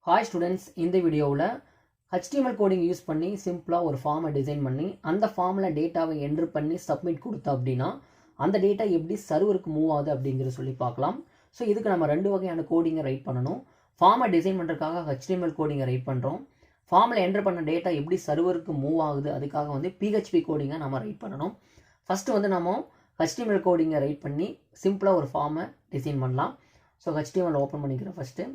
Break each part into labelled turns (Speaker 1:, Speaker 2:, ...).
Speaker 1: Hi students, இந்த வீடியோவில் HTML coding use பண்ணி சிம்பிளாக ஒரு ஃபார்மை டிசைன் பண்ணி அந்த ஃபார்மில் டேட்டாவை என்ட்ரு பண்ணி சப்மிட் கொடுத்தோம் அப்படின்னா அந்த டேட்டா எப்படி சர்வருக்கு மூவ் ஆகுது அப்படிங்கிற சொல்லி பார்க்கலாம். ஸோ இதுக்கு நம்ம ரெண்டு வகையான கோடிங்கை ரைட் பண்ணணும். ஃபார்மை டிசைன் பண்ணுறதுக்காக HTML கோடிங்கை ரைட் பண்ணுறோம். ஃபார்மில் என்ட்ரு பண்ண டேட்டா எப்படி சர்வருக்கு மூவ் ஆகுது அதுக்காக வந்து PHP கோடிங்கை நம்ம ரைட் பண்ணணும். ஃபஸ்ட்டு வந்து நம்ம HTML கோடிங்கை ரைட் பண்ணி சிம்பிளாக ஒரு ஃபார்மை டிசைன் பண்ணலாம். ஸோ HTML ஓப்பன் பண்ணிக்கிறேன். ஃபஸ்ட்டு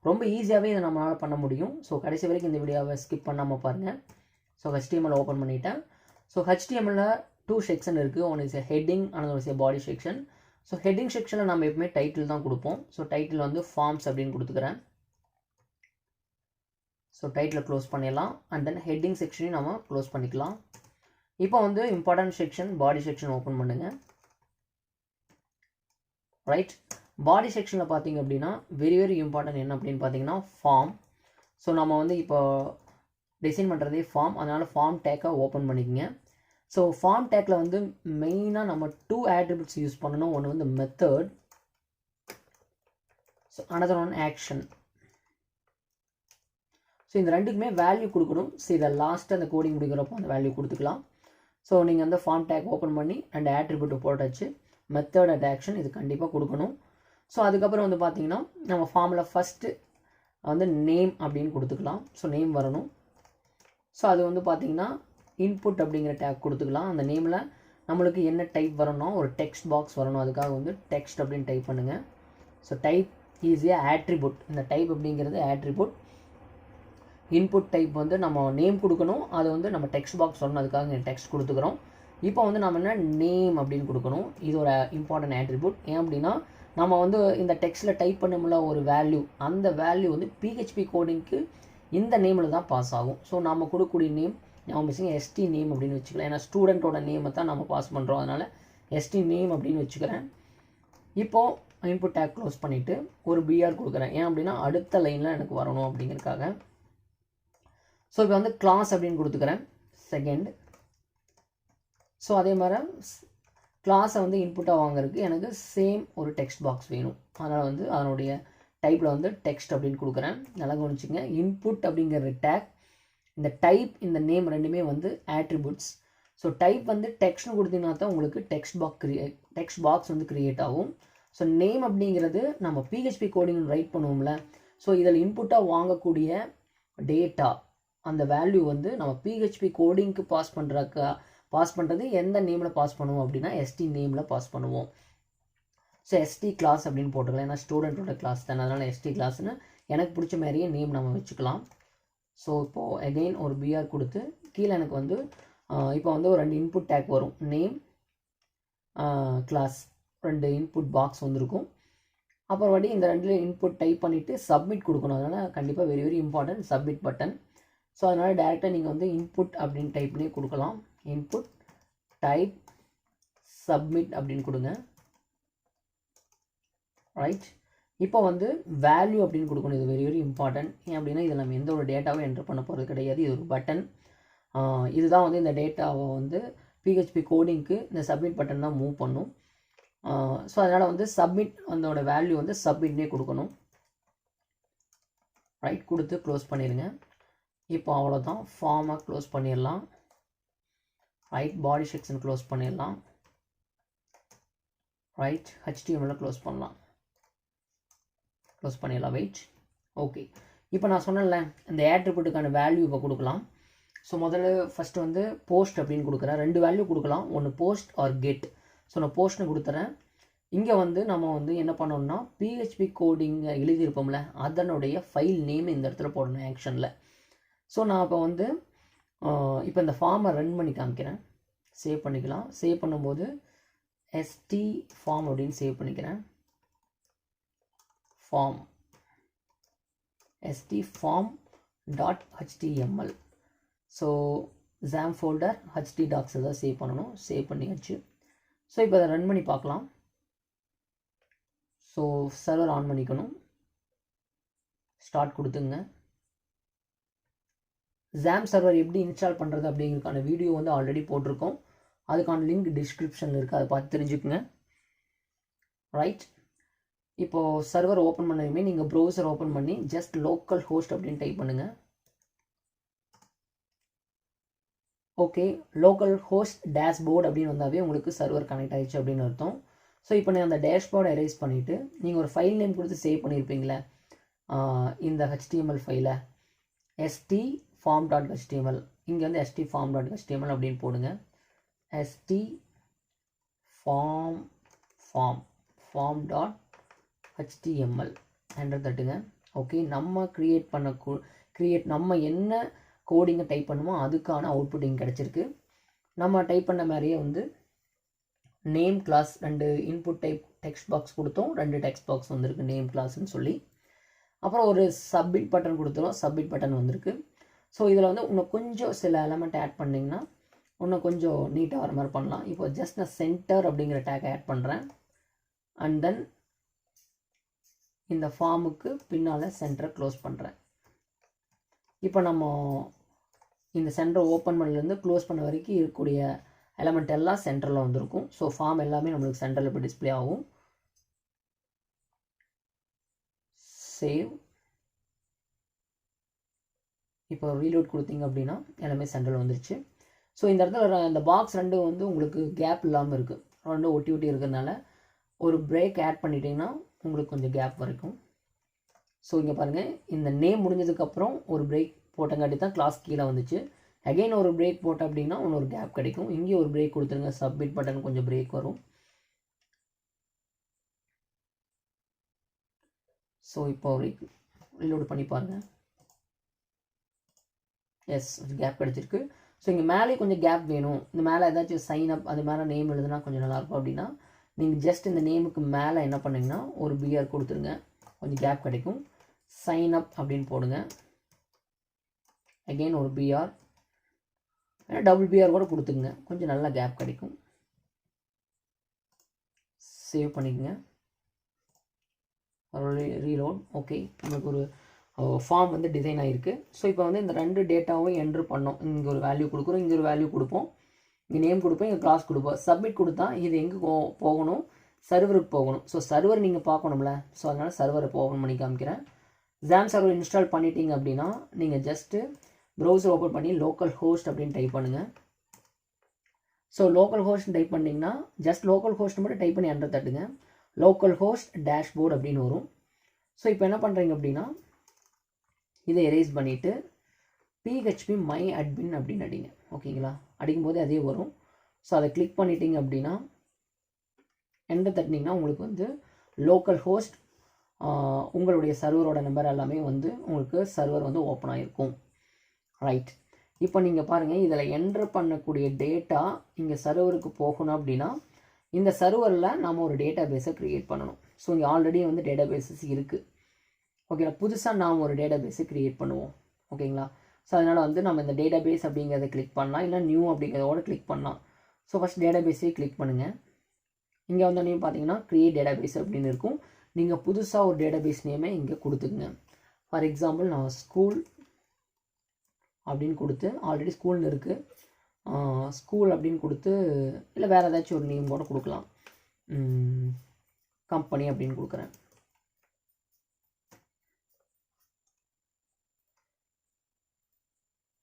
Speaker 1: ரொம்ப ஈஸியாகவே இதை நம்மளால் பண்ண முடியும். ஸோ கடைசி வரைக்கும் இந்த வீடியோவை ஸ்கிப் பண்ணாமல் பாருங்கள். ஸோ HTML ஓப்பன் பண்ணிட்டேன். ஸோ HTML டூ செக்ஷன் இருக்குது. ஒன்று is heading, another is body section. So heading செக்ஷனில் நம்ம எப்பவுமே டைட்டில் தான் கொடுப்போம். ஸோ டைட்டில் வந்து ஃபார்ம்ஸ் அப்படின்னு கொடுத்துக்கிறேன். ஸோ டைட்டில் க்ளோஸ் பண்ணிடலாம். அண்ட் தென் ஹெட்டிங் செக்ஷனையும் நம்ம க்ளோஸ் பண்ணிக்கலாம். இப்போ வந்து இம்பார்ட்டன்ட் செக்ஷன் பாடி செக்ஷன் ஓப்பன் பண்ணுங்கள். ரைட், பாடி செக்ஷனில் பார்த்தீங்க அப்படின்னா வெரி இம்பார்ட்டன்ட் என்ன அப்படின்னு பார்த்தீங்கன்னா ஃபார்ம். ஸோ நம்ம வந்து இப்போ டிசைன் பண்ணுறதே ஃபார்ம், அதனால் ஃபார்ம் டேக்கை ஓப்பன் பண்ணிக்கோங்க. ஸோ ஃபார்ம் டேக்கில் வந்து மெயினாக நம்ம டூ ஆட்ரிபியூட்ஸ் யூஸ் பண்ணணும். ஒன்று வந்து method, so another one action. So இந்த ரெண்டுக்குமே வேல்யூ கொடுக்கணும். ஸோ இதை லாஸ்ட்டு அந்த கோடிங் முடிக்கிறப்போ அந்த வேல்யூ கொடுத்துக்கலாம். ஸோ நீங்கள் வந்து ஃபார்ம் டேக் ஓப்பன் பண்ணி அண்ட் ஆட்ரிபியூட் போட்டாச்சு. மெத்தட் அண்ட் ஆக்ஷன் இது கண்டிப்பாக கொடுக்கணும். ஸோ அதுக்கப்புறம் வந்து பார்த்தீங்கன்னா நம்ம ஃபார்மில் ஃபஸ்ட்டு வந்து நேம் அப்படின்னு கொடுத்துக்கலாம். ஸோ நேம் வரணும். ஸோ அது வந்து பார்த்தீங்கன்னா இன்புட் அப்படிங்கிற டேக் கொடுத்துக்கலாம். அந்த நேமில் நம்மளுக்கு என்ன டைப் வரணும், ஒரு டெக்ஸ்ட் பாக்ஸ் வரணும். அதுக்காக வந்து டெக்ஸ்ட் அப்படின்னு டைப் பண்ணுங்கள். ஸோ டைப் ஈஸியாக ஆட்ரிபியூட், இந்த டைப் அப்படிங்கிறது ஆட்ரிபியூட். இன்புட் டைப் வந்து நம்ம நேம் கொடுக்கணும், அது வந்து நம்ம டெக்ஸ்ட் பாக்ஸ் வரணும். அதுக்காக டெக்ஸ்ட் கொடுத்துக்கிறோம். இப்போ வந்து நம்ம என்ன நேம் அப்படின்னு கொடுக்கணும். இது ஒரு இம்பார்ட்டன்ட் ஆட்ரிபியூட். ஏன் அப்படின்னா நம்ம வந்து இந்த டெக்ஸ்ட்டில் டைப் பண்ணமுள்ள ஒரு வேல்யூ, அந்த வேல்யூ வந்து PHP கோடிங்க்கு இந்த நேமில் தான் பாஸ் ஆகும். ஸோ நம்ம கொடுக்கக்கூடிய நேம் நம்ம மிஸ்ஸிங் ST நேம் அப்படின்னு வச்சுக்கலாம். ஏன்னா ஸ்டூடெண்ட்டோட நேமை தான் நம்ம பாஸ் பண்ணுறோம், அதனால் ST நேம் அப்படின்னு வச்சுக்கிறேன். இப்போது இன்புட் டேக் க்ளோஸ் பண்ணிவிட்டு ஒரு BR கொடுக்குறேன். ஏன் அப்படின்னா அடுத்த லைனில் எனக்கு வரணும் அப்படிங்கிறதுக்காக. ஸோ இப்போ வந்து கிளாஸ் அப்படின்னு கொடுத்துக்கிறேன் செகண்ட். ஸோ அதே மாதிரி கிளாஸை வந்து இன்புட்டாக வாங்குறதுக்கு எனக்கு சேம் ஒரு டெக்ஸ்ட் பாக்ஸ் வேணும். அதனால் வந்து அதனுடைய டைப்பில் வந்து டெக்ஸ்ட் அப்படின்னு கொடுக்குறேன். நல்லா கவனிச்சுங்க, இன்புட் அப்படிங்கிற டேக், இந்த டைப், இந்த நேம் ரெண்டுமே வந்து ஆட்ரிபியூட்ஸ். ஸோ டைப் வந்து டெக்ஸ்ட்னு கொடுத்தீங்கன்னா தான் உங்களுக்கு டெக்ஸ்ட் பாக்ஸ் வந்து க்ரியேட் ஆகும். ஸோ நேம் அப்படிங்கிறது நம்ம PHP கோடிங் ரைட் பண்ணுவோம்ல, ஸோ இதில் இன்புட்டாக வாங்கக்கூடிய டேட்டா, அந்த வேல்யூ வந்து நம்ம PHP கோடிங்க்கு பாஸ் பண்ணுறது எந்த நேமில் பாஸ் பண்ணுவோம் அப்படின்னா ST நேமில் பாஸ் பண்ணுவோம். ஸோ ST கிளாஸ் அப்படின்னு போட்டுக்கலாம். ஏன்னா ஸ்டூடெண்ட்டோட கிளாஸ் தானே, அதனால் ST கிளாஸ்னு எனக்கு பிடிச்ச மாதிரியே நேம் நம்ம வச்சுக்கலாம். ஸோ இப்போது அகெயின் ஒரு BR கொடுத்து கீழே எனக்கு வந்து இப்போ வந்து ஒரு 2 இன்புட் டேக் வரும். நேம் கிளாஸ் 2 இன்புட் பாக்ஸ் வந்துருக்கும். அப்புறம் வாட்டி இந்த 2 இன்புட் டைப் பண்ணிவிட்டு சப்மிட் கொடுக்கணும். அதனால் கண்டிப்பாக very important submit button. So அதனால் டேரெக்டாக நீங்கள் வந்து இன்புட் அப்படின்னு டைப் பண்ணி கொடுக்கலாம். இன்புட் டைப் சப்மிட் அப்படின்னு கொடுங்க. ரைட், இப்போ வந்து வேல்யூ அப்படின்னு கொடுக்கணும். இது வெரி இம்பார்ட்டன்ட். ஏன் அப்படின்னா இதில் நம்ம எந்த ஒரு டேட்டாவும் என்ட்ரு பண்ண போகிறது கிடையாது. இது ஒரு பட்டன். இதுதான் வந்து இந்த டேட்டாவை வந்து PHP கோடிங்க்கு இந்த சப்மிட் பட்டன் தான் மூவ் பண்ணும். ஸோ அதனால் வந்து சப்மிட் அதோட வேல்யூ வந்து சப்மிட்னே கொடுக்கணும். ரைட், கொடுத்து க்ளோஸ் பண்ணிடுங்க. இப்போ அவ்வளோதான், ஃபார்மை க்ளோஸ் பண்ணிடலாம். ரைட், பாடி செக்ஷன் க்ளோஸ் பண்ணிடலாம். ரைட், HTML க்ளோஸ் பண்ணலாம். க்ளோஸ் பண்ணிடலாம். Wait, okay. இப்போ நான் சொன்னேன்ல இந்த ஆட்ரிபியூட்டுக்கான வேல்யூ இப்போ கொடுக்கலாம். ஸோ முதல்ல ஃபஸ்ட்டு வந்து போஸ்ட் அப்படின்னு கொடுக்குறேன். 2 வேல்யூ கொடுக்கலாம், ஒன்று போஸ்ட் ஆர் கெட். ஸோ நான் போஸ்ட்னு கொடுத்துறேன். இங்கே வந்து நம்ம வந்து என்ன பண்ணோம்னா PHP கோடிங்கை எழுதியிருப்போம்ல, அதனுடைய ஃபைல் நேம் இந்த இடத்துல போடணும் ஆக்ஷனில். ஸோ நான் இப்போ வந்து இப்போ இந்த ஃபார்மை ரன் பண்ணி காமிக்கிறேன். சேவ் பண்ணிக்கலாம். சேவ் பண்ணும்போது ST ஃபார்ம் அப்படின்னு சேவ் பண்ணிக்கிறேன். Form ST form .html. So XAMPP folder htdocs தான் சேவ் பண்ணணும். சேவ் பண்ணியாச்சு. ஸோ இப்போ அதை ரன் பண்ணி பார்க்கலாம். ஸோ சர்வர் ஆன் பண்ணிக்கணும். ஸ்டார்ட் கொடுத்துங்க. XAMPP சர்வர் எப்படி இன்ஸ்டால் பண்ணுறது அப்படிங்கிறதுக்கான வீடியோ வந்து ஆல்ரெடி போட்டிருக்கோம். அதுக்கான லிங்க் டிஸ்கிரிப்ஷனில் இருக்குது, அதை பார்த்து தெரிஞ்சுக்குங்க. ரைட், இப்போது சர்வர் ஓப்பன் பண்ணதுமே நீங்கள் ப்ரௌசர் ஓப்பன் பண்ணி ஜஸ்ட் லோக்கல் ஹோஸ்ட் அப்படின்னு டைப் பண்ணுங்கள். ஓகே, லோக்கல் ஹோஸ்ட் டேஷ்போர்ட் அப்படின்னு வந்தாவே உங்களுக்கு சர்வர் கனெக்ட் ஆகிடுச்சு அப்படின்னு அர்த்தம். ஸோ இப்போ நான் அந்த டேஷ்போர்டை எரேஸ் பண்ணிவிட்டு நீங்கள் ஒரு ஃபைல் நேம் கொடுத்து சேவ் பண்ணியிருப்பீங்களே இந்த HTML ஃபைலை stform.html, இங்கே வந்து stform.html அப்படின்னு போடுங்க. stform.html என்டர் தட்டுங்க. ஓகே, நம்ம நம்ம என்ன கோடிங்கை டைப் பண்ணுமோ அதுக்கான அவுட்புட் இங்கே கிடச்சிருக்கு. நம்ம டைப் பண்ண மாதிரியே வந்து name class 2 input type text box கொடுத்தோம், 2 டெக்ஸ்ட் பாக்ஸ் வந்திருக்கு நேம் கிளாஸ்ன்னு சொல்லி. அப்புறம் ஒரு சப்மிட் பட்டன் கொடுத்துரும், சப்மிட் பட்டன் வந்திருக்கு. ஸோ இதில் வந்து இன்னும் கொஞ்சம் சில எலமெண்ட் ஆட் பண்ணிங்கன்னா இன்னும் கொஞ்சம் நீட்டாக வர மாதிரி பண்ணலாம். இப்போ ஜஸ்ட் நான் சென்டர் அப்படிங்கிற டேக் ஆட் பண்ணுறேன். அண்ட் தென் இந்த ஃபார்முக்கு பின்னால் சென்டரை க்ளோஸ் பண்ணுறேன். இப்போ நம்ம இந்த சென்டரை ஓப்பன் பண்ணலேருந்து க்ளோஸ் பண்ண வரைக்கும் இருக்கக்கூடிய எலமெண்ட் எல்லாம் சென்டரில் வந்திருக்கும். ஸோ ஃபார்ம் எல்லாமே நம்மளுக்கு சென்டரில் இப்போ டிஸ்பிளே ஆகும். சேவ். இப்போ ரீலோட் கொடுத்தீங்க அப்படின்னா எல்லாமே சென்டரில் வந்துருச்சு. ஸோ இந்த இடத்துல இந்த பாக்ஸ் 2 வந்து உங்களுக்கு கேப் இல்லாமல் இருக்குது, 2 ஒட்டி இருக்கிறதுனால ஒரு பிரேக் ஆட் பண்ணிட்டீங்கன்னா உங்களுக்கு கொஞ்சம் கேப் வரைக்கும். ஸோ இங்கே பாருங்கள், இந்த நேம் முடிஞ்சதுக்கப்புறம் ஒரு பிரேக் போட்டங்காட்டி தான் கிளாஸ் கீழே வந்துச்சு. அகெயின் ஒரு பிரேக் போட்டோம் அப்படின்னா இன்னொரு கேப் கிடைக்கும். இங்கே ஒரு பிரேக் கொடுத்துருங்க, சப்மிட் பட்டன் கொஞ்சம் பிரேக் வரும். ஸோ இப்போ ரீலோட் பண்ணி பாருங்கள். எஸ், கேப் கிடச்சிருக்கு. ஸோ இங்கே மேலே கொஞ்சம் கேப் வேணும், இந்த மேலே ஏதாச்சும் சைன் அப் அது மேலே நேம் எழுதுனா கொஞ்சம் நல்லாயிருக்கும் அப்படின்னா நீங்கள் ஜஸ்ட் இந்த நேமுக்கு மேலே என்ன பண்ணிங்கன்னா ஒரு பிஆர் கொடுத்துருங்க, கொஞ்சம் கேப் கிடைக்கும். சைன் அப் அப்படின்னு போடுங்க. அகெயின் ஒரு பிஆர், டபுள் பிஆர் கூட கொடுத்துங்க, கொஞ்சம் நல்லா கேப் கிடைக்கும். சேவ் பண்ணிக்கோங்க, ரீலோட். ஓகே, நமக்கு ஒரு ஃபார்ம் வந்து டிசைன் ஆகிருக்கு. ஸோ இப்போ வந்து இந்த 2 டேட்டாவும் என்ட்ரு பண்ணோம். இங்கே ஒரு வேல்யூ கொடுக்குறோம், இங்கே ஒரு வேல்யூ கொடுப்போம், இங்கே நேம் கொடுப்போம், இங்கே கிளாஸ் கொடுப்போம். சப்மிட் கொடுத்தா இது எங்கே போகணும், சர்வருக்கு போகணும். ஸோ சர்வர் நீங்கள் பார்க்கணும்ல, ஸோ அதனால் சர்வரை இப்போ ஓப்பன் பண்ணி காமிக்கிறேன். XAMPP சர்வர் இன்ஸ்டால் பண்ணிட்டீங்க அப்படின்னா நீங்கள் ஜஸ்ட்டு ப்ரௌசர் ஓப்பன் பண்ணி லோக்கல் ஹோஸ்ட் அப்படின்னு டைப் பண்ணுங்கள். ஸோ லோக்கல் ஹோஸ்ட் டைப் பண்ணிங்கன்னா ஜஸ்ட் லோக்கல் ஹோஸ்ட் மட்டும் டைப் பண்ணி என்டர் தட்டுங்க. லோக்கல் ஹோஸ்ட் டேஷ்போர்ட் அப்படின்னு வரும். ஸோ இப்போ என்ன பண்ணுறீங்க அப்படின்னா இதை எரேஸ் பண்ணிவிட்டு PHP my admin அப்படின்னு அடிங்க. ஓகேங்களா, அடிக்கும்போது அதே வரும். ஸோ அதை கிளிக் பண்ணிட்டீங்க அப்படின்னா என்டர் தட்டினீங்கன்னா உங்களுக்கு வந்து லோக்கல் ஹோஸ்ட் உங்களுடைய சர்வரோட நம்பர் எல்லாமே வந்து உங்களுக்கு சர்வர் வந்து ஓப்பன் ஆகிருக்கும். ரைட், இப்போ நீங்கள் பாருங்கள், இதில் என்ட்ரு பண்ணக்கூடிய டேட்டா இங்கே சர்வருக்கு போகணும் அப்படின்னா இந்த சர்வரில் நாம் ஒரு டேட்டா பேஸை க்ரியேட் பண்ணணும். ஸோ இங்கே ஆல்ரெடி வந்து டேட்டா பேஸஸ் இருக்குது. ஓகேங்களா, புதுசாக நாம் ஒரு டேட்டா பேஸை க்ரியேட் பண்ணுவோம். ஓகேங்களா, ஸோ அதனால் வந்து நம்ம இந்த டேட்டா பேஸ் அப்படிங்கிறத கிளிக் பண்ணலாம், இல்லை நியூ அப்படிங்கிறதோட கிளிக் பண்ணலாம். ஸோ ஃபஸ்ட் டேட்டா பேஸே கிளிக் பண்ணுங்கள். இங்கே வந்தோடனே பார்த்தீங்கன்னா க்ரியேட் டேட்டா பேஸ் அப்படின்னு இருக்கும். நீங்கள் புதுசாக ஒரு டேட்டா பேஸ் நேமே இங்கே கொடுத்துக்குங்க. ஃபார் எக்ஸாம்பிள் நான் ஸ்கூல் அப்படின்னு கொடுத்து, ஆல்ரெடி ஸ்கூல்னு இருக்குது, ஸ்கூல் அப்படின்னு கொடுத்து, இல்லை வேறு ஏதாச்சும் ஒரு நேம் கூட கொடுக்கலாம், கம்பெனி அப்படின்னு கொடுக்குறேன்.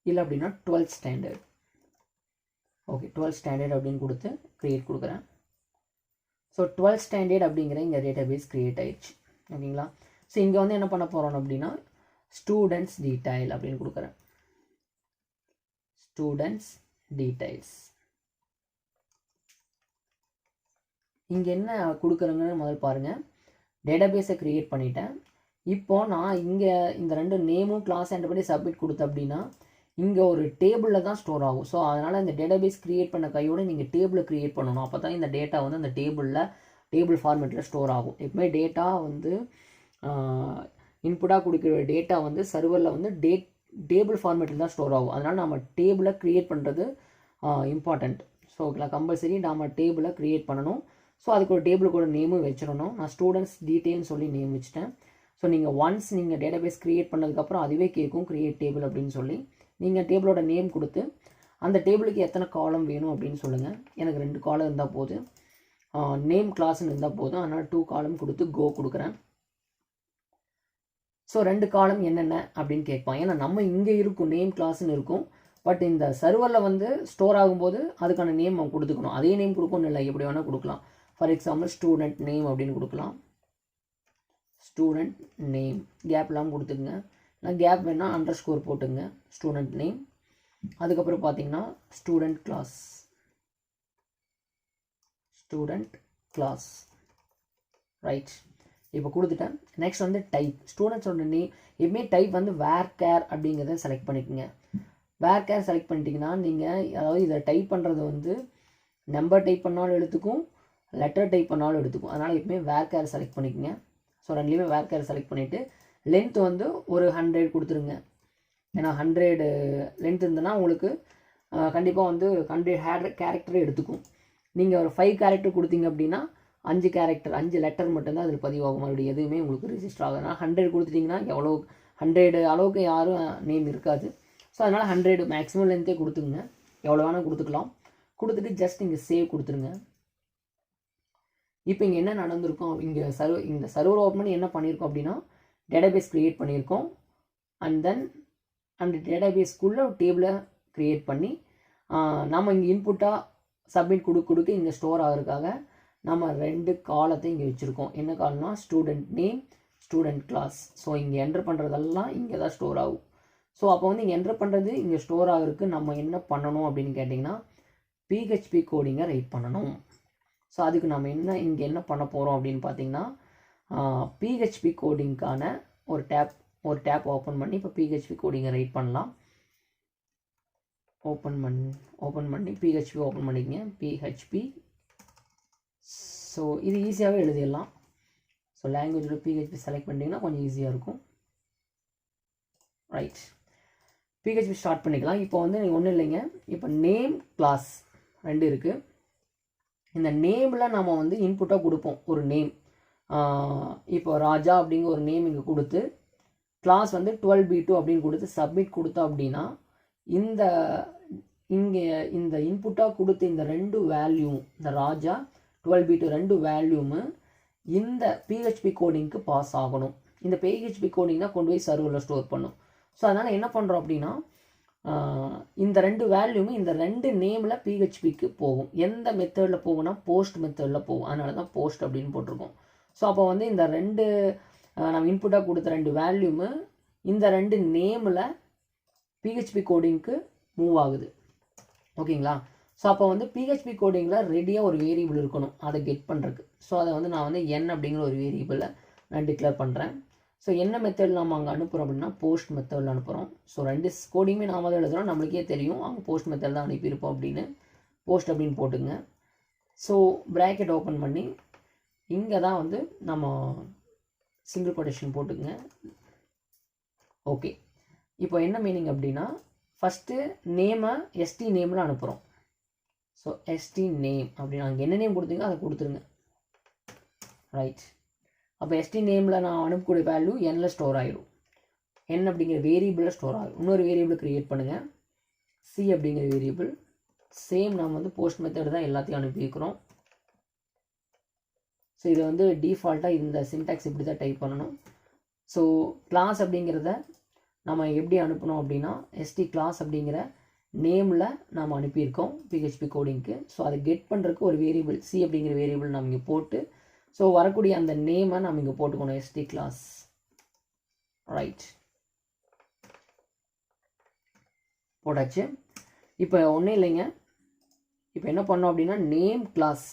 Speaker 1: இல்லை அப்படின்னா 12th standard. Okay, 12th standard அப்படின்னு கொடுத்து க்ரியேட் கொடுக்குறேன். ஸோ 12th ஸ்டாண்டர்ட் அப்படிங்கிற இங்கே டேட்டா பேஸ் க்ரியேட் ஆயிடுச்சு. ஓகேங்களா, ஸோ இங்கே வந்து என்ன பண்ண போகிறோம் அப்படின்னா ஸ்டூடெண்ட்ஸ் டீடைல் அப்படின்னு கொடுக்குறேன். ஸ்டூடெண்ட்ஸ் டீடைல்ஸ் இங்கே என்ன கொடுக்குறேங்கன்னு முதல் பாருங்கள். டேட்டா பேஸை க்ரியேட் பண்ணிட்டேன். இப்போது நான் இங்கே இந்த 2 நேமும் கிளாஸ் என்டர் பண்ணி சப்மிட் கொடுத்தேன் அப்படின்னா இங்கே ஒரு டேபிளில் தான் ஸ்டோர் ஆகும். ஸோ அதனால் இந்த டேட்டாபேஸ் க்ரியேட் பண்ண கையோடு நீங்கள் டேபிளை க்ரியேட் பண்ணணும். அப்போ தான் இந்த டேட்டா வந்து அந்த டேபிள் ஃபார்மேட்டில் ஸ்டோர் ஆகும். எப்பவுமே டேட்டா வந்து இன்புட்டாக கொடுக்குற டேட்டா வந்து சர்வரில் வந்து டேபிள் ஃபார்மேட்டில் தான் ஸ்டோர் ஆகும். அதனால் நம்ம டேபிளை க்ரியேட் பண்ணுறது இம்பார்ட்டண்ட். ஸோ கம்பல்சரி நம்ம டேபிளை க்ரியேட் பண்ணணும். ஸோ அதுக்கு ஒரு டேபிளுக்கு ஒரு நேமும் வச்சிடணும். நான் ஸ்டூடெண்ட்ஸ் டீட்டெயில்னு சொல்லி நேம் வச்சுட்டேன். ஸோ நீங்கள் ஒன்ஸ் நீங்கள் டேட்டாபேஸ் க்ரியேட் பண்ணதுக்கப்புறம் அதுவே கேட்கும் க்ரியேட் டேபிள் அப்படின்னு சொல்லி. நீங்கள் டேபிளோட நேம் கொடுத்து அந்த டேபிளுக்கு எத்தனை காலம் வேணும் அப்படின்னு சொல்லுங்கள். எனக்கு 2 காலம் இருந்தால் போது. நேம் கிளாஸ்ன்னு இருந்தால் போதும். அதனால் 2 காலம் கொடுத்து கோ கொடுக்குறேன். ஸோ 2 காலம் என்னென்ன அப்படின்னு கேட்பான். ஏன்னா நம்ம இங்கே இருக்கும் நேம் கிளாஸ்ன்னு இருக்கும். பட் இந்த சர்வரில் வந்து ஸ்டோர் ஆகும்போது அதுக்கான நேம் அவன் கொடுத்துக்கணும். அதே நேம் கொடுக்கணும் இல்லை, எப்படி வேணால் கொடுக்கலாம். ஃபார் எக்ஸாம்பிள் ஸ்டூடெண்ட் நேம் அப்படின்னு கொடுக்கலாம். ஸ்டூடெண்ட் நேம் கேப்லாம் கொடுத்துக்குங்க. நான் கேப் வேணால் அண்டர்ஸ்கோர் போட்டுங்க. ஸ்டூடெண்ட் நேம், அதுக்கப்புறம் பார்த்தீங்கன்னா student class, student class, right. இப்போ கொடுத்துட்டேன். நெக்ஸ்ட் வந்து டைப். ஸ்டூடெண்ட்ஸோட நேம் எப்பவுமே டைப் வந்து வேர் கேர் அப்படிங்கிறத செலக்ட் பண்ணிக்கோங்க. வேர் கேர் செலக்ட் பண்ணிட்டீங்கன்னா நீங்கள் அதாவது இதை டைப் பண்ணுறது வந்து நம்பர் டைப் பண்ணாலும் எடுத்துக்கும், லெட்டர் டைப் பண்ணாலும் எடுத்துக்கும். அதனால் எப்பவுமே வேர் கேர் செலக்ட் பண்ணிக்கோங்க. ஸோ ரெண்டுலேயுமே வேர் கேர் செலக்ட் பண்ணிவிட்டு லென்த் வந்து ஒரு 100 கொடுத்துருங்க. ஏன்னா 100 லென்த் இருந்ததுன்னா உங்களுக்கு கண்டிப்பாக வந்து 100 கேரக்டரே எடுத்துக்கும். நீங்கள் ஒரு 5 கேரக்டர் கொடுத்தீங்க அப்படின்னா 5 கேரக்டர் 5 லெட்டர் மட்டும்தான் அதில் பதிவாகும். மறுபடியும் எதுவுமே உங்களுக்கு ரிஜிஸ்டர் ஆகுதுன்னா 100 கொடுத்துட்டிங்கன்னா எவ்வளோ 100 அளவுக்கு யாரும் நேம் இருக்காது. ஸோ அதனால் 100 மேக்ஸிமம் லென்த்தே கொடுத்துங்க. எவ்வளோ வேணால் கொடுத்துக்கலாம். கொடுத்துட்டு ஜஸ்ட் இங்கே சேவ் கொடுத்துருங்க. இப்போ இங்கே என்ன நடந்திருக்கும், இந்த சர்வர் ஓப்பன் பண்ணி என்ன பண்ணியிருக்கோம் அப்படின்னா டேட்டாபேஸ் க்ரியேட் பண்ணியிருக்கோம். அண்ட் தென் அந்த டேட்டாபேஸ்க்குள்ளே ஒரு டேபிளை க்ரியேட் பண்ணி நம்ம இங்கே இன்புட்டாக சப்மிட் கொடுக்க இங்கே ஸ்டோர் ஆகிறதுக்காக நம்ம 2 காலத்தை இங்கே வச்சுருக்கோம். என்ன காலம்னா student name, student class. So இங்கே என்ட்ரு பண்ணுறதெல்லாம் இங்கே தான் ஸ்டோர் ஆகும். ஸோ அப்போ வந்து இங்கே என்ட்ரு பண்ணுறது இங்கே ஸ்டோர் ஆகிறதுக்கு நம்ம என்ன பண்ணணும் அப்படின்னு கேட்டிங்கன்னா PHP கோடிங்கை ரைட் பண்ணணும். ஸோ அதுக்கு நம்ம இங்கே என்ன பண்ண போகிறோம் அப்படின்னு பார்த்தீங்கன்னா PHP கோடிங்க்கான ஒரு டேப் ஓப்பன் பண்ணி இப்போ PHP கோடிங்கை ரைட் பண்ணலாம். ஓப்பன் பண்ணி PHP ஓப்பன் பண்ணிக்கங்க. PHP. ஸோ இது ஈஸியாகவே எழுதிடலாம். ஸோ லாங்குவேஜில் PHP செலக்ட் பண்ணிட்டீங்கன்னா கொஞ்சம் ஈஸியாக இருக்கும். ரைட், PHP ஸ்டார்ட் பண்ணிக்கலாம். இப்போ வந்து ஒன்றும் இல்லைங்க, இப்போ நேம் கிளாஸ் 2 இருக்குது. இந்த நேமில் நம்ம வந்து இன்புட்டாக கொடுப்போம் ஒரு நேம். இப்போ ராஜா அப்படிங்கிற ஒரு நேம் இங்கே கொடுத்து கிளாஸ் வந்து 12B2 அப்படின்னு கொடுத்து சப்மிட் கொடுத்தோம் அப்படின்னா இங்கே இந்த இன்புட்டாக கொடுத்த இந்த 2 வேல்யூ, இந்த ராஜா 12B2 2 வேல்யூமு இந்த PHP கோடிங்க்கு பாஸ் ஆகணும். இந்த PHP கோடிங் தான் கொண்டு போய் சர்வரில் ஸ்டோர் பண்ணும். ஸோ அதனால் என்ன பண்ணுறோம் அப்படின்னா இந்த 2 வேல்யூமு இந்த 2 நேமில் PHPக்கு போகும். எந்த மெத்தடில் போகும்னா போஸ்ட் மெத்தடில் போகும். அதனால தான் போஸ்ட் அப்படின்னு போட்டிருக்கோம். ஸோ அப்போ வந்து இந்த 2 நம்ம இன்புட்டாக கொடுத்த 2 வேல்யூமு இந்த 2 நேமில் PHP கோடிங்க்கு மூவ் ஆகுது. ஓகேங்களா? ஸோ அப்போ வந்து PHP கோடிங்கில் ரெடியாக ஒரு வேரியபிள் இருக்கணும் அதை கெட் பண்ணுறதுக்கு. ஸோ அதை வந்து நான் வந்து n அப்படிங்கிற ஒரு வேரியபிளை நான் டிக்ளேர் பண்ணுறேன். ஸோ என்ன மெத்தட் நம்ம அங்கே அனுப்புகிறோம் அப்படின்னா போஸ்ட் மெத்தடில் அனுப்புகிறோம். ஸோ 2 கோடிங்குமே நாம தான் எழுதுகிறோம். நம்மளுக்கே தெரியும் அங்கே போஸ்ட் மெத்தட் தான் அனுப்பியிருப்போம் அப்படின்னு. போஸ்ட் அப்படின்னு போட்டுங்க. ஸோ ப்ராக்கெட் ஓப்பன் பண்ணி இங்கே தான் வந்து நம்ம சிங்கிள் கொட்டேஷன் போட்டுக்குங்க. ஓகே, இப்போ என்ன மீனிங் அப்படின்னா ஃபஸ்ட்டு நேமை ST நேமில் அனுப்புகிறோம். ஸோ ST நேம் அப்படின்னு அங்கே என்ன நேம் கொடுத்தீங்க அதை கொடுத்துருங்க. ரைட், அப்போ ST நேமில் நான் அனுப்பக்கூடிய வேல்யூ Nல் ஸ்டோர் ஆகிடும். N அப்படிங்கிற வேரியபிளில் ஸ்டோர் ஆகும். இன்னொரு வேரியபிள் க்ரியேட் பண்ணுங்கள், C அப்படிங்கிற வேரியபிள். சேம் நம்ம வந்து போஸ்ட் மெத்தட் தான் எல்லாத்தையும் அனுப்பியிருக்கிறோம். ஸோ இதை வந்து டிஃபால்ட்டாக இந்த சின்டாக்ஸ் இப்படி தான் டைப் பண்ணணும். ஸோ கிளாஸ் அப்படிங்கிறத நம்ம எப்படி அனுப்பணும் அப்படின்னா ST கிளாஸ் அப்படிங்கிற நேமில் நாம் அனுப்பியிருக்கோம் PHP கோடிங்க்கு. ஸோ அதை கெட் பண்ணுறதுக்கு ஒரு வேரியபிள் C அப்படிங்கிற வேரியபிள் நம்ம இங்கே போட்டு ஸோ வரக்கூடிய அந்த நேமை நம்ம இங்கே போட்டுக்கணும் ST கிளாஸ். ரைட், போட்டாச்சு. இப்போ ஒன்றும் இல்லைங்க, இப்போ என்ன பண்ணோம் அப்படின்னா நேம் கிளாஸ்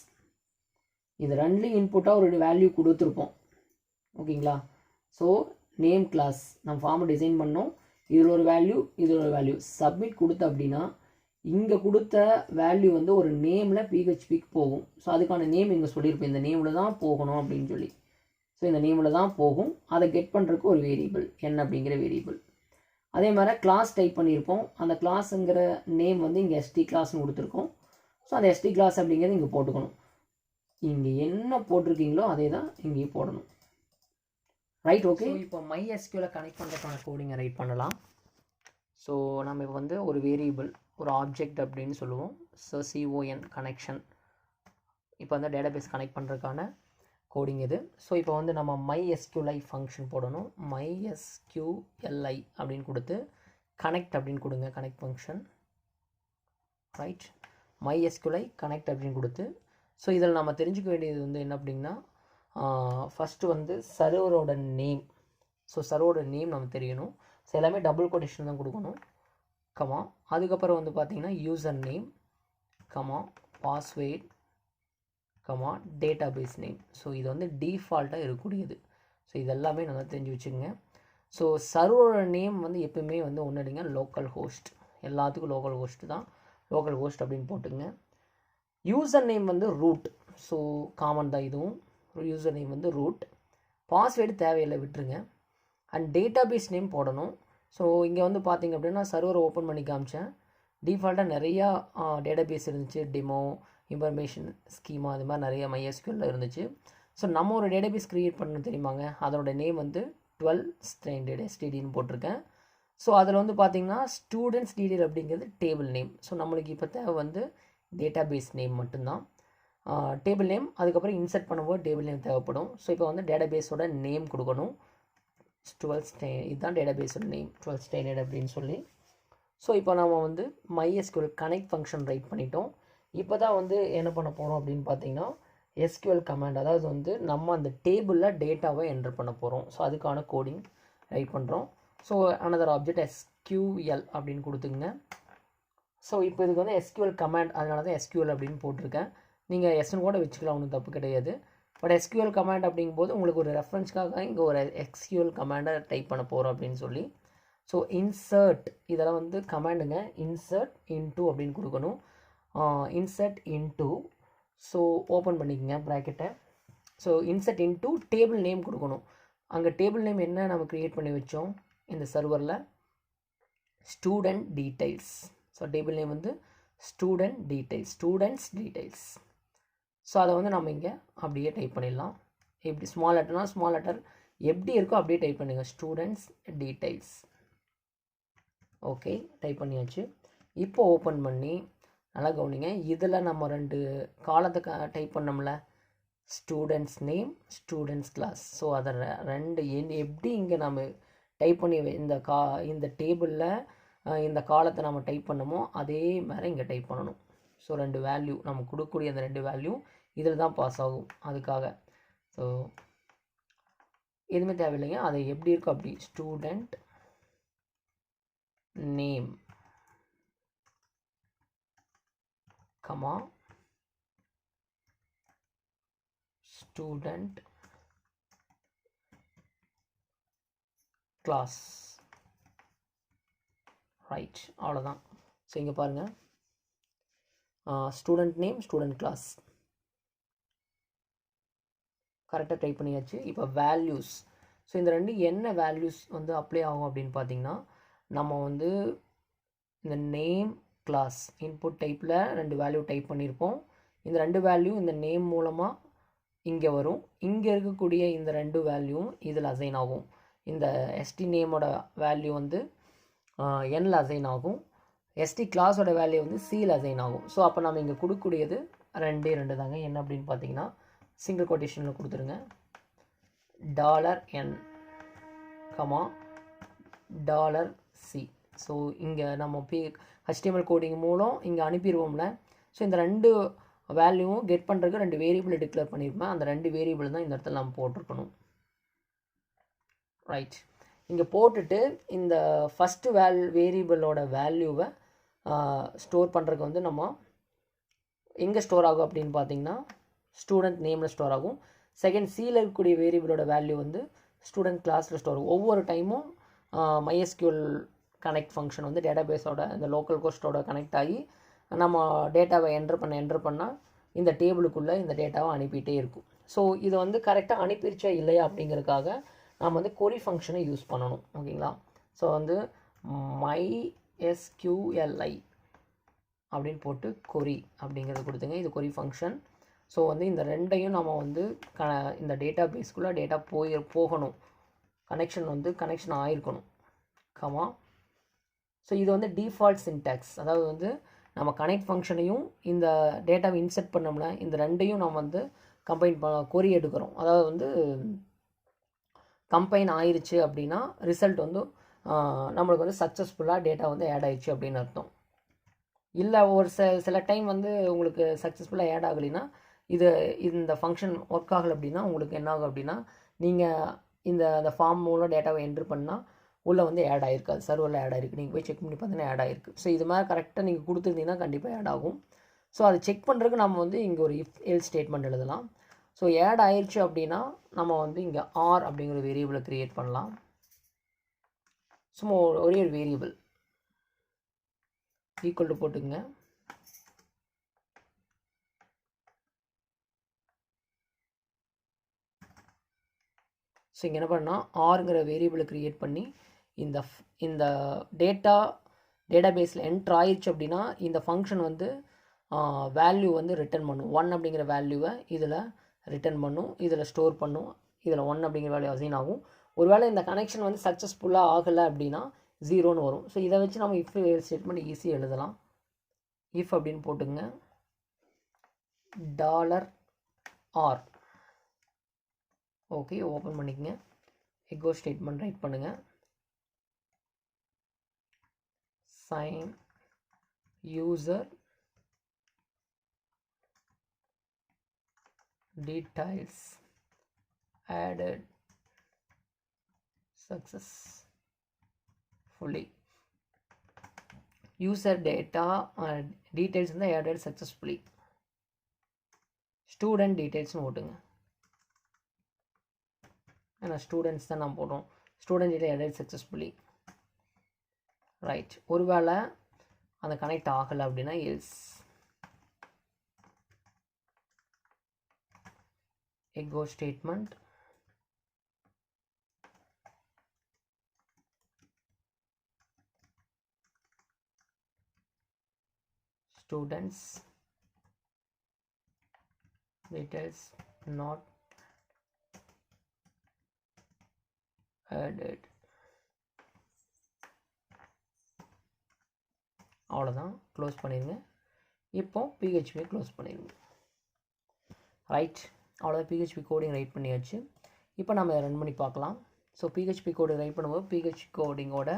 Speaker 1: இது 2லையும் இன்புட்டாக ஒரு வேல்யூ கொடுத்துருப்போம். ஓகேங்களா? ஸோ நேம் கிளாஸ் நம்ம ஃபார்மை டிசைன் பண்ணோம். இதில் ஒரு வேல்யூ, இதில் ஒரு வேல்யூ சப்மிட் கொடுத்த அப்படின்னா இங்கே கொடுத்த வேல்யூ வந்து ஒரு நேமில் PHPக்கு போகும். ஸோ அதுக்கான நேம் இங்கே சொல்லியிருப்போம், இந்த நேமில் தான் போகணும் அப்படின்னு சொல்லி. ஸோ இந்த நேமில் தான் போகும். அதை கெட் பண்ணுறதுக்கு ஒரு வேரியபிள் N அப்படிங்கிற வேரியபிள். அதே மாதிரி கிளாஸ் டைப் பண்ணியிருப்போம். அந்த கிளாஸுங்கிற நேம் வந்து இங்கே ST கிளாஸ்னு கொடுத்துருக்கோம். ஸோ அந்த ST கிளாஸ் அப்படிங்கிறது இங்கே போட்டுக்கணும். இங்கே என்ன போட்டிருக்கீங்களோ அதே தான் இங்கேயும் போடணும். Right, okay. இப்போ MySQL கனெக்ட் பண்ணுறதுக்கான கோடிங்கை ரைட் பண்ணலாம். ஸோ நம்ம இப்போ வந்து ஒரு வேரியபிள், ஒரு ஆப்ஜெக்ட் அப்படின்னு சொல்லுவோம். ஸோ CON கனெக்ஷன் இப்போ வந்து டேட்டாபேஸ் கனெக்ட் பண்ணுறதுக்கான கோடிங் இது. ஸோ இப்போ வந்து நம்ம MySQLi ஃபங்க்ஷன் போடணும். MySQLi அப்படின்னு கொடுத்து கனெக்ட் அப்படின்னு கொடுங்க, connect function. Right, MySQLi connect அப்படின்னு கொடுத்து, ஸோ இதில் நம்ம தெரிஞ்சுக்க வேண்டியது வந்து என்ன அப்படின்னா, ஃபஸ்ட்டு வந்து சர்வரோட நேம். ஸோ சர்வரோட நேம் நம்ம தெரியணும். ஸோ எல்லாமே டபுள் கொட்டேஷன் தான் கொடுக்கணும், கமா. அதுக்கப்புறம் வந்து பார்த்திங்கன்னா user name, comma, password, comma, database name. So இது வந்து டிஃபால்ட்டாக இருக்கக்கூடியது. ஸோ இதெல்லாமே நல்லா தெரிஞ்சு வச்சுக்கோங்க. ஸோ சர்வரோட நேம் வந்து எப்பவுமே வந்து ஒன்று இல்லைங்க, லோக்கல் ஹோஸ்ட். எல்லாத்துக்கும் லோக்கல் ஹோஸ்ட் தான், லோக்கல் ஹோஸ்ட் அப்படின்னு போட்டுங்க. யூசர் நேம் வந்து ரூட். ஸோ காமன் தான் இதுவும். யூசர் நேம் வந்து ரூட். பாஸ்வேர்டு தேவையில்லை, விட்டுருங்க. அண்ட் டேட்டாபேஸ் நேம் போடணும். ஸோ இங்கே வந்து பார்த்திங்க அப்படின்னா சர்வரை ஓப்பன் பண்ணி காமிச்சேன். டிஃபால்ட்டாக நிறையா டேட்டாபேஸ் இருந்துச்சு, டெமோ, இன்ஃபர்மேஷன் ஸ்கீமா, அது மாதிரி நிறைய MySQL இருந்துச்சு. ஸோ நம்ம ஒரு டேட்டாபேஸ் க்ரியேட் பண்ணணும் தெரியுமாங்க, அதோட நேம் வந்து 12 ஸ்டாண்டர்ட் STDன்னு போட்டிருக்கேன். ஸோ அதில் வந்து பார்த்திங்கன்னா ஸ்டூடெண்ட்ஸ் டீடைல் அப்படிங்கிறது டேபிள் நேம். ஸோ நம்மளுக்கு இப்போ தேவை வந்து டேட்டாபேஸ் நேம் மட்டும்தான், டேபிள் நேம். அதுக்கப்புறம் இன்சர்ட் பண்ணும்போது டேபிள் நேம் தேவைப்படும். ஸோ இப்போ வந்து டேட்டாபேஸோட நேம் கொடுக்கணும், 12 இதுதான் டேட்டாபேஸோட நேம், 12 ஸ்டாண்டர்ட் அப்படின்னு சொல்லி. ஸோ இப்போ நம்ம வந்து MySQL கனெக்ட் ஃபங்க்ஷன் ரைட் பண்ணிட்டோம். இப்போ தான் வந்து என்ன பண்ண போகிறோம் அப்படின்னு பார்த்தீங்கன்னா SQL கமாண்ட், அதாவது வந்து நம்ம அந்த டேபிளில் டேட்டாவை என்டர் பண்ண போகிறோம். ஸோ அதுக்கான கோடிங் ரைட் பண்ணுறோம். ஸோ அனதர் ஆப்ஜெக்ட் SQL அப்படின்னு கொடுத்துங்க. ஸோ இப்போ இதுக்கு வந்து SQL கமாண்ட், அதனால தான் SQL அப்படின்னு போட்டிருக்கேன். நீங்கள் எஸ்ன்னு கூட வச்சுக்கலாம், ஒன்றும் தப்பு கிடையாது. பட் SQL கமாண்ட் அப்படிங்கும்போது உங்களுக்கு ஒரு ரெஃபரன்ஸ்க்காக இங்கே ஒரு SQL கமாண்டை டைப் பண்ண போகிறோம் அப்படின்னு சொல்லி. ஸோ இன்சர்ட், இதெல்லாம் வந்து கமாண்டுங்க. இன்சர்ட் இன்டூ அப்படின்னு கொடுக்கணும். இன்சர்ட் இன்டூ, ஸோ ஓப்பன் பண்ணிக்கோங்க ப்ராக்கெட்டை. So insert into table name கொடுக்கணும். அங்கே டேபிள் நேம் என்ன நம்ம க்ரியேட் பண்ணி வச்சோம் இந்த சர்வரில், student details. So table name வந்து student details, students details. So அதை வந்து நம்ம இங்கே அப்படியே டைப் பண்ணிடலாம். எப்படி ஸ்மால் லெட்டர்னா ஸ்மால் லெட்டர் எப்படி இருக்கோ அப்படியே டைப் பண்ணுங்க, ஸ்டூடெண்ட்ஸ் டீடைல்ஸ். ஓகே, டைப் பண்ணியாச்சு. இப்போ ஓப்பன் பண்ணி நல்லா கவனிங்க. இதில் நம்ம 2 காலத்தை டைப் பண்ணோம்ல, students name, students class. So அதை 2 எப்படி இங்கே நம்ம டைப் பண்ணி இந்த டேபிளில் இந்த காலத்தை நம்ம டைப் பண்ணமோ அதே மாதிரி இங்கே டைப் பண்ணணும். ஸோ 2 வேல்யூ நம்ம கொடுக்கக்கூடிய அந்த 2 வேல்யூ இதில் தான் பாஸ் ஆகும். அதுக்காக ஸோ எதுவுமே தேவையில்லைங்க, அது எப்படி இருக்கும் அப்படி, student name, comma, student class. Right, அவ்வளோதான். ஸோ இங்கே பாருங்கள், ஸ்டூடெண்ட் நேம், ஸ்டூடெண்ட் கிளாஸ் கரெக்டாக டைப் பண்ணியாச்சு. இப்போ வேல்யூஸ். ஸோ இந்த 2 என்ன வேல்யூஸ் வந்து அப்ளை ஆகும் அப்படின்னு பார்த்தீங்கன்னா, நம்ம வந்து இந்த நேம் கிளாஸ் இன்புட் டைப்பில் 2 வேல்யூ டைப் பண்ணியிருப்போம். இந்த 2 வேல்யூ இந்த நேம் மூலமாக இங்கே வரும். இங்கே இருக்கக்கூடிய இந்த 2 வேல்யூவும் இதில் அசைன் ஆகும். இந்த ST நேமோட வேல்யூ வந்து Nல் அசைன் ஆகும், ST கிளாஸோட வேல்யூ வந்து Cயில் அசைன் ஆகும். ஸோ அப்போ நம்ம இங்கே கொடுக்கக்கூடியது 2 தாங்க. என்ன அப்படின்னு பார்த்தீங்கன்னா சிங்கிள் கொட்டேஷனில் கொடுத்துருங்க, $N, கமா, $C. ஸோ இங்கே நம்ம HTML கோடிங் மூலம் இங்கே அனுப்பிடுவோம்ல. ஸோ இந்த 2 வேல்யூவும் கெட் பண்ணுறதுக்கு 2 வேரியபிள் டிக்ளேர் பண்ணியிருப்பேன். அந்த 2 வேரியபிள் தான் இந்த இடத்துல நம்ம போட்டிருக்கணும். ரைட், இங்கே போட்டுட்டு இந்த ஃபஸ்ட்டு வேரியபிளோட வேல்யூவை ஸ்டோர் பண்ணுறதுக்கு வந்து நம்ம எங்கே ஸ்டோர் ஆகும் அப்படின்னு பார்த்தீங்கன்னா ஸ்டூடெண்ட் நேமில் ஸ்டோர் ஆகும். செகண்ட் Cயில் இருக்கக்கூடிய வேரியபிளோட வேல்யூ வந்து ஸ்டூடெண்ட் கிளாஸில் ஸ்டோர் ஆகும். ஒவ்வொரு டைமும் MySQL கனெக்ட் ஃபங்க்ஷன் வந்து டேட்டாபேஸோட இந்த லோக்கல் ஹோஸ்ட்டோட கனெக்ட் ஆகி நம்ம டேட்டாவை என்டர் பண்ணால் இந்த டேபிளுக்குள்ளே இந்த டேட்டாவை அனுப்பிட்டே இருக்கும். ஸோ இது வந்து கரெக்டாக அனுப்பிடுச்சா இல்லையா அப்படிங்கிறதுக்காக நம்ம வந்து கொரி ஃபங்க்ஷனை யூஸ் பண்ணணும். ஓகேங்களா? ஸோ வந்து MySQLi அப்படின்னு போட்டு கொரி அப்படிங்கிறது கொடுத்துங்க. இது கொரி ஃபங்க்ஷன். ஸோ வந்து இந்த 2ஐயும் நம்ம வந்து இந்த டேட்டா பேஸ்க்குள்ளே டேட்டா போகணும், கனெக்ஷன் ஆகிருக்கணும், கமா. ஸோ இது வந்து டிஃபால்ட் சின்டாக்ஸ், அதாவது வந்து நம்ம கனெக்ட் ஃபங்க்ஷனையும் இந்த டேட்டாவை இன்செர்ட் பண்ணோம்னா இந்த ரெண்டையும் நம்ம வந்து கம்பைன் கொரி எடுக்கிறோம். அதாவது வந்து கம்பைன் ஆயிடுச்சு அப்படின்னா ரிசல்ட் வந்து நம்மளுக்கு வந்து சக்ஸஸ்ஃபுல்லாக டேட்டா வந்து ஆட் ஆயிடுச்சு அப்படின்னு அர்த்தம். இல்லை ஒரு சில டைம் வந்து உங்களுக்கு சக்ஸஸ்ஃபுல்லாக ஆட் ஆகலைன்னா இந்த ஃபங்க்ஷன் ஒர்க் ஆகலை அப்படின்னா உங்களுக்கு என்ன ஆகும் அப்படின்னா நீங்கள் அந்த ஃபார்ம் மூலம் டேட்டாவை என்ட்ரு பண்ணால் உள்ளே வந்து ஆட் ஆகிருக்காது, சர்வரில் ஆட் ஆகிருக்கு. நீங்கள் போய் செக் பண்ணி பார்த்தீங்கன்னா ஆட் ஆகிருக்கு. ஸோ இது மாதிரி கரெக்டாக நீங்கள் கொடுத்துருந்தீங்கன்னா கண்டிப்பாக ஆட் ஆகும். ஸோ அதை செக் பண்ணுறதுக்கு நம்ம வந்து இங்கே ஒரு இஃப் எல்ஸ் ஸ்டேட்மெண்ட் எழுதலாம். ஸோ ஆட் ஆயிடுச்சு அப்படின்னா நம்ம வந்து இங்கே ஆர் அப்படிங்கிற வேரியபிளை க்ரியேட் பண்ணலாம். சும்மா ஒரே ஒரு வேரியபிள் ஈக்குவல் டு போட்டுங்க. ஸோ இங்கே என்ன பண்ணால் ஆறுங்கிற வேரியபிளை க்ரியேட் பண்ணி இந்த டேட்டா பேஸில் என்ட்ரு ஆயிடுச்சு அப்படின்னா இந்த ஃபங்க்ஷன் வந்து வேல்யூ வந்து ரிட்டர்ன் பண்ணும். 1 அப்படிங்கிற வேல்யூவை இதில் ரிட்டர்ன் பண்ணும், இதில் ஸ்டோர் பண்ணும். இதில் 1 அப்படிங்கிற வேல்யூ அசைன் ஆகும். ஒருவேளை இந்த கனெக்ஷன் வந்து சக்ஸஸ்ஃபுல்லாக ஆகலை அப்படின்னா 0ன்னு வரும். ஸோ இதை வச்சு நம்ம இஃப் ஸ்டேட்மெண்ட் ஈஸியாக எழுதலாம். இஃப் அப்படின்னு போட்டுங்க $r. ஓகே, ஓப்பன் பண்ணிக்கங்க. எக்கோ ஸ்டேட்மெண்ட் ரைட் பண்ணுங்கள். Sign user details added successfully. user data details வந்து added successfully. student details ஓட்டுங்க. ஏன்னா ஸ்டூடெண்ட்ஸ் தான் நம்ம போடுறோம். Student data added successfully. Right. ஒருவேளை அந்த கனெக்ட் ஆகலை அப்படின்னா else echo statement students details not added. அவ்வளோதான், க்ளோஸ் பண்ணிடுங்க. இப்போ பிஹெச்பியை க்ளோஸ் பண்ணிடுங்க. ரைட், அவ்வளோதான். பிஹெச்பி கோடிங் ரைட் பண்ணியாச்சு. இப்போ நம்ம இதை ரன் பண்ணி பார்க்கலாம். ஸோ பிஹெச்பி கோடிங் ரைட் பண்ணும்போது பிஹெச்பி கோடிங்கோட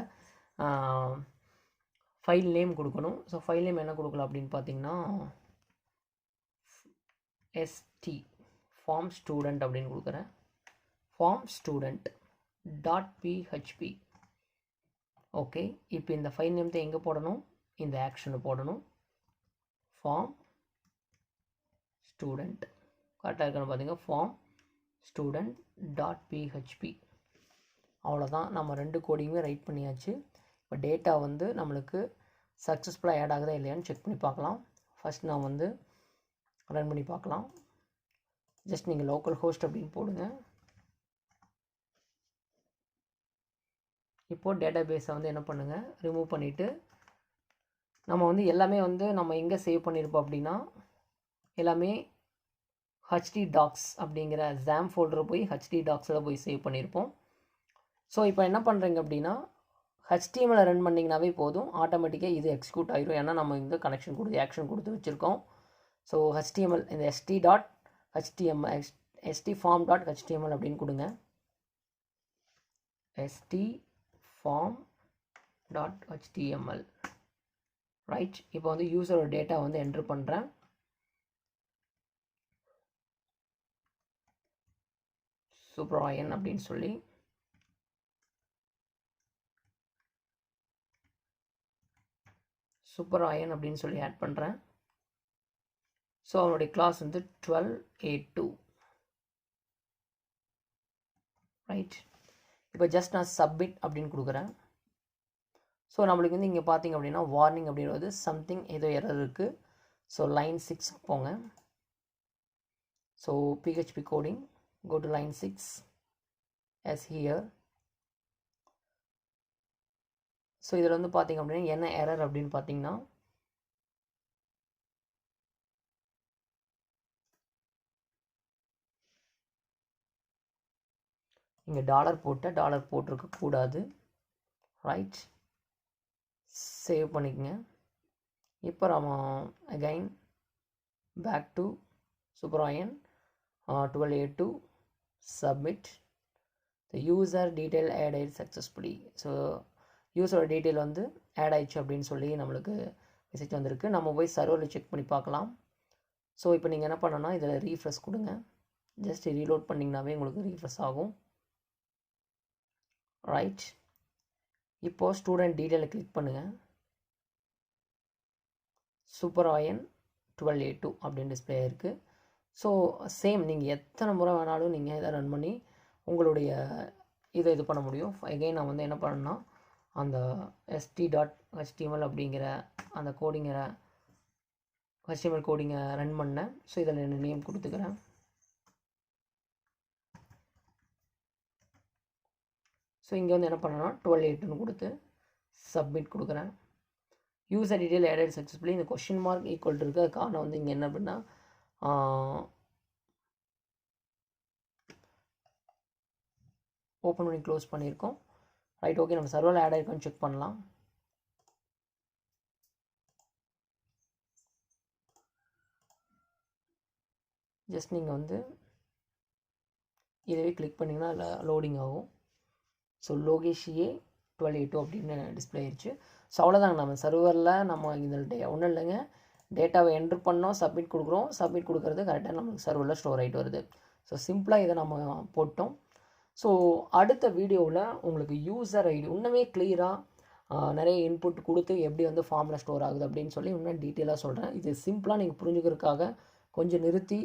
Speaker 1: ஃபைல் நேம் கொடுக்கணும். ஸோ ஃபைல் நேம் என்ன கொடுக்கலாம் அப்படின்னு பார்த்தீங்கன்னா st ஃபார்ம் ஸ்டூடெண்ட் அப்படின்னு கொடுக்குறேன். Form student .php. ஓகே, இப்போ இந்த ஃபைல் நேம் தான் எங்கே போடணும்? இந்த ஆக்ஷனை போடணும். ஃபார்ம் ஸ்டூடெண்ட் கரெக்டாக இருக்குன்னு பார்த்தீங்கன்னா ஃபார்ம் ஸ்டூடெண்ட் .php. அவ்வளோதான், நம்ம 2 கோடிங்குமே ரைட் பண்ணியாச்சு. இப்போ டேட்டா வந்து நம்மளுக்கு சக்ஸஸ்ஃபுல்லாக ஆட் ஆகுதா இல்லையான்னு செக் பண்ணி பார்க்கலாம். ஃபஸ்ட் நான் வந்து ரன் பண்ணி பார்க்கலாம். ஜஸ்ட் நீங்கள் லோக்கல் ஹோஸ்ட் அப்படின்னு போடுங்க. இப்போது டேட்டா பேஸை வந்து என்ன பண்ணுங்கள், ரிமூவ் பண்ணிவிட்டு நம்ம வந்து எல்லாமே வந்து நம்ம எங்கே சேவ் பண்ணியிருப்போம் அப்படின்னா எல்லாமே htdocs அப்படிங்கிற ZAM ஃபோல்டரை போய் htdocsல போய் சேவ் பண்ணியிருப்போம். ஸோ இப்போ என்ன பண்ணுறீங்க அப்படின்னா HTML ரன் பண்ணிங்கனாவே போதும், ஆட்டோமேட்டிக்காக இது எக்ஸிக்யூட் ஆகிரும். ஏன்னா நம்ம இந்த கனெக்ஷன் கொடுத்து ஆக்ஷன் கொடுத்து வச்சுருக்கோம். ஸோ HTML இந்த stform.html அப்படின்னு கொடுங்க. stform.html. ரைட், இப்போ வந்து யூசரோட டேட்டா வந்து என்ட்ரு பண்ணுறேன். சுப்ராயன் அப்படின்னு சொல்லி ஆட் பண்ணுறேன். ஸோ அவனுடைய கிளாஸ் வந்து 12A2. ரைட், இப்போ ஜஸ்ட் நான் சப்மிட் அப்படின்னு கொடுக்குறேன். ஸோ நம்மளுக்கு வந்து இங்கே பார்த்தீங்க அப்படின்னா வார்னிங் அப்படின்றது சம்திங் ஏதோ எரர் இருக்குது. ஸோ லைன் 6 போங்க. So PHP coding go to line 6 as here. So இதில் வந்து பார்த்தீங்க அப்படின்னா என்ன எரர் அப்படின்னு பார்த்தீங்கன்னா இங்கே டாலர் போட்டிருக்கக்கூடாது. ரைட், சேவ் பண்ணிக்கங்க. இப்போ நம்ம அகைன் பேக் டு சூப்பராயன் 12A2 submit the user detail add ஆயிடுச்சு சக்ஸஸ்ஃபுல்லி. ஸோ யூஸரோட டீட்டெயில் வந்து ஆட் ஆயிடுச்சு அப்படின்னு சொல்லி நம்மளுக்கு மெசேஜ் வந்திருக்கு. நம்ம போய் சர்வரில் செக் பண்ணி பார்க்கலாம். ஸோ இப்போ நீங்கள் என்ன பண்ணணும்னா இதில் ரீஃப்ரெஷ் கொடுங்க. ஜஸ்ட் ரீலோட் பண்ணிங்கனாவே உங்களுக்கு ரீஃப்ரெஷ் ஆகும். ரைட், இப்போது ஸ்டூடெண்ட் டீட்டெயிலை கிளிக் பண்ணுங்கள். சூப்பராயன் 12A2 அப்படின்னு டிஸ்பிளே இருக்குது. ஸோ சேம் நீங்கள் எத்தனை முறை வேணாலும் நீங்கள் இதை ரன் பண்ணி உங்களுடைய இதை இது பண்ண முடியும். எகைன் நான் வந்து என்ன பண்ணேன்னா அந்த st.html அப்படிங்கிற அந்த HTML கோடிங்கை ரன் பண்ணேன். ஸோ இதில் என்ன நேம் கொடுத்துக்கிறேன். ஸோ இங்கே வந்து என்ன பண்ணேன்னா 12A2 கொடுத்து சப்மிட் கொடுக்குறேன். User detail added successfully. இந்த கொஸ்டின் மார்க் ஈக்குவல் இருக்குது. அது காரணம் வந்து இங்கே என்ன அப்படின்னா ஓப்பன் பண்ணி க்ளோஸ் பண்ணியிருக்கோம். ரைட், ஓகே, நம்ம சர்வரில் ஆட் ஆகிருக்கோன்னு செக் பண்ணலாம். ஜஸ்ட் நீங்கள் வந்து இதுவே கிளிக் பண்ணிங்கன்னா லோடிங் ஆகும். ஸோ லோகேஷியே 12A2 அப்படின்னு டிஸ்பிளே ஆயிடுச்சு. ஸோ அவ்வளோதாங்க, நம்ம சர்வரில் நம்ம இதில் ஒன்றும் இல்லைங்க, டேட்டாவை என்ட்ரு பண்ணோம், சப்மிட் கொடுக்குறோம். சப்மிட் கொடுக்குறது கரெக்டாக நமக்கு சர்வரில் ஸ்டோர் ஆகிட்டு வருது. ஸோ சிம்பிளாக இதை நம்ம போட்டோம். ஸோ அடுத்த வீடியோவில் உங்களுக்கு யூசர் ஐடி இன்னுமே கிளியராக நிறைய இன்புட் கொடுத்து எப்படி வந்து ஃபார்மில் ஸ்டோர் ஆகுது அப்படின்னு சொல்லி இன்னும் டீட்டெயிலாக சொல்கிறேன். இது சிம்பிளாக நீங்கள் புரிஞ்சுக்கிறதுக்காக கொஞ்சம் நிறுத்தி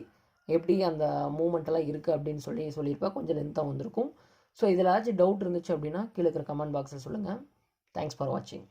Speaker 1: எப்படி அந்த மூமெண்ட்டெல்லாம் இருக்குது அப்படின்னு சொல்லியிருப்பேன். கொஞ்சம் லென்த்தாக வந்திருக்கும். ஸோ இதில் ஏதாச்சும் டவுட் இருந்துச்சு அப்படின்னா கீழே இருக்கிற கமெண்ட் பாக்ஸில் சொல்லுங்கள். தேங்க்ஸ் ஃபார் வாட்சிங்.